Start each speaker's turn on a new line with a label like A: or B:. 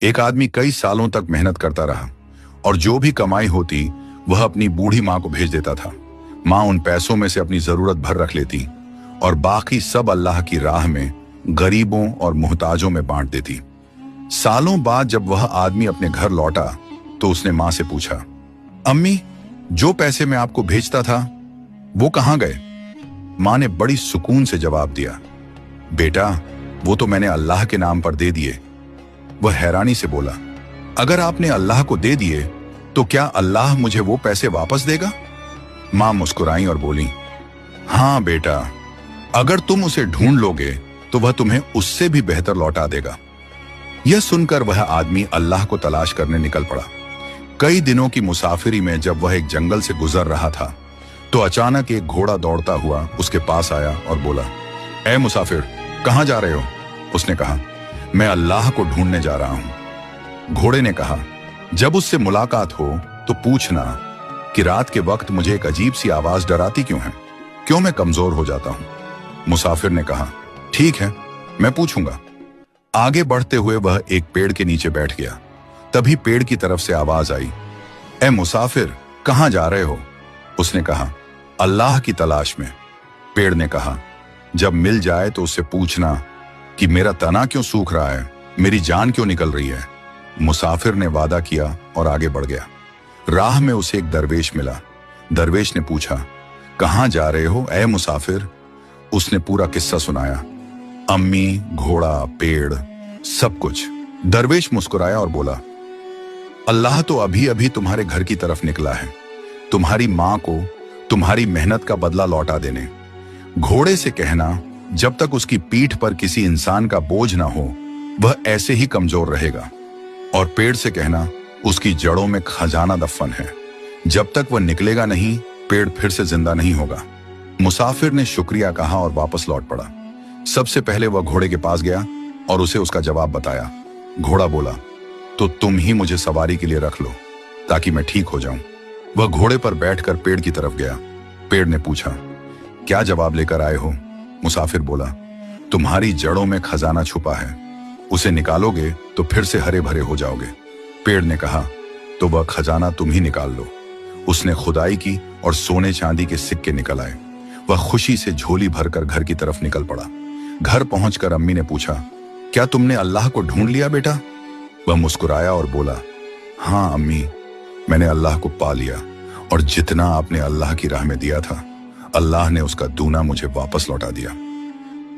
A: एक आदमी कई सालों तक मेहनत करता रहा और जो भी कमाई होती वह अपनी बूढ़ी माँ को भेज देता था। माँ उन पैसों में से अपनी जरूरत भर रख लेती और बाकी सब अल्लाह की राह में गरीबों और मुहताजों में बांट देती। सालों बाद जब वह आदमी अपने घर लौटा तो उसने माँ से पूछा, अम्मी, जो पैसे मैं आपको भेजता था वो कहाँ गए? माँ ने बड़ी सुकून से जवाब दिया, बेटा, वो तो मैंने अल्लाह के नाम पर दे दिए। वह हैरानी से बोला, अगर आपने अल्लाह को दे दिए तो क्या अल्लाह मुझे वो पैसे वापस देगा? माँ मुस्कुराई और बोली, हाँ बेटा, अगर तुम उसे ढूंढ लोगे तो वह तुम्हें उससे भी बेहतर लौटा देगा। यह सुनकर वह आदमी अल्लाह को तलाश करने निकल पड़ा। कई दिनों की मुसाफिरी में जब वह एक जंगल से गुजर रहा था तो अचानक एक घोड़ा दौड़ता हुआ उसके पास आया और बोला, ऐ मुसाफिर, कहाँ जा रहे हो? उसने कहा, मैं अल्लाह को ढूंढने जा रहा हूं। घोड़े ने कहा, जब उससे मुलाकात हो तो पूछना कि रात के वक्त मुझे एक अजीब सी आवाज डराती क्यों है? क्यों मैं कमजोर हो जाता हूं? मुसाफिर ने कहा, ठीक है, मैं पूछूंगा। आगे बढ़ते हुए वह एक पेड़ के नीचे बैठ गया। तभी पेड़ की तरफ से आवाज आई, ऐ मुसाफिर, कहाँ जा रहे हो? उसने कहा, अल्लाह की तलाश में। पेड़ ने कहा, जब मिल जाए तो उससे पूछना कि मेरा तना क्यों सूख रहा है, मेरी जान क्यों निकल रही है। मुसाफिर ने वादा किया और आगे बढ़ गया। राह में उसे एक दरवेश मिला। दरवेश ने पूछा, कहाँ जा रहे हो ऐ मुसाफिर? उसने पूरा किस्सा सुनाया, अम्मी, घोड़ा, पेड़, सब कुछ। दरवेश मुस्कुराया और बोला, अल्लाह तो अभी अभी तुम्हारे घर की तरफ निकला है, तुम्हारी माँ को तुम्हारी मेहनत का बदला लौटा देने। घोड़े से कहना, जब तक उसकी पीठ पर किसी इंसान का बोझ ना हो वह ऐसे ही कमजोर रहेगा। और पेड़ से कहना, उसकी जड़ों में खजाना दफन है, जब तक वह निकलेगा नहीं पेड़ फिर से जिंदा नहीं होगा। मुसाफिर ने शुक्रिया कहा और वापस लौट पड़ा। सबसे पहले वह घोड़े के पास गया और उसे उसका जवाब बताया। घोड़ा बोला, तो तुम ही मुझे सवारी के लिए रख लो ताकि मैं ठीक हो जाऊं। वह घोड़े पर बैठकर पेड़ की तरफ गया। पेड़ ने पूछा, क्या जवाब लेकर आए हो? मुसाफिर बोला, तुम्हारी जड़ों में खजाना छुपा है, उसे निकालोगे तो फिर से हरे भरे हो जाओगे। पेड़ ने कहा, तो वह खजाना तुम ही निकाल लो। उसने खुदाई की और सोने चांदी के सिक्के निकल आए। वह खुशी से झोली भरकर घर की तरफ निकल पड़ा। घर पहुंचकर अम्मी ने पूछा, क्या तुमने अल्लाह को ढूंढ लिया बेटा? वह मुस्कुराया और बोला, हाँ अम्मी, मैंने अल्लाह को पा लिया और जितना आपने अल्लाह की राह में दिया था अल्लाह ने उसका दूना मुझे वापस लौटा दिया।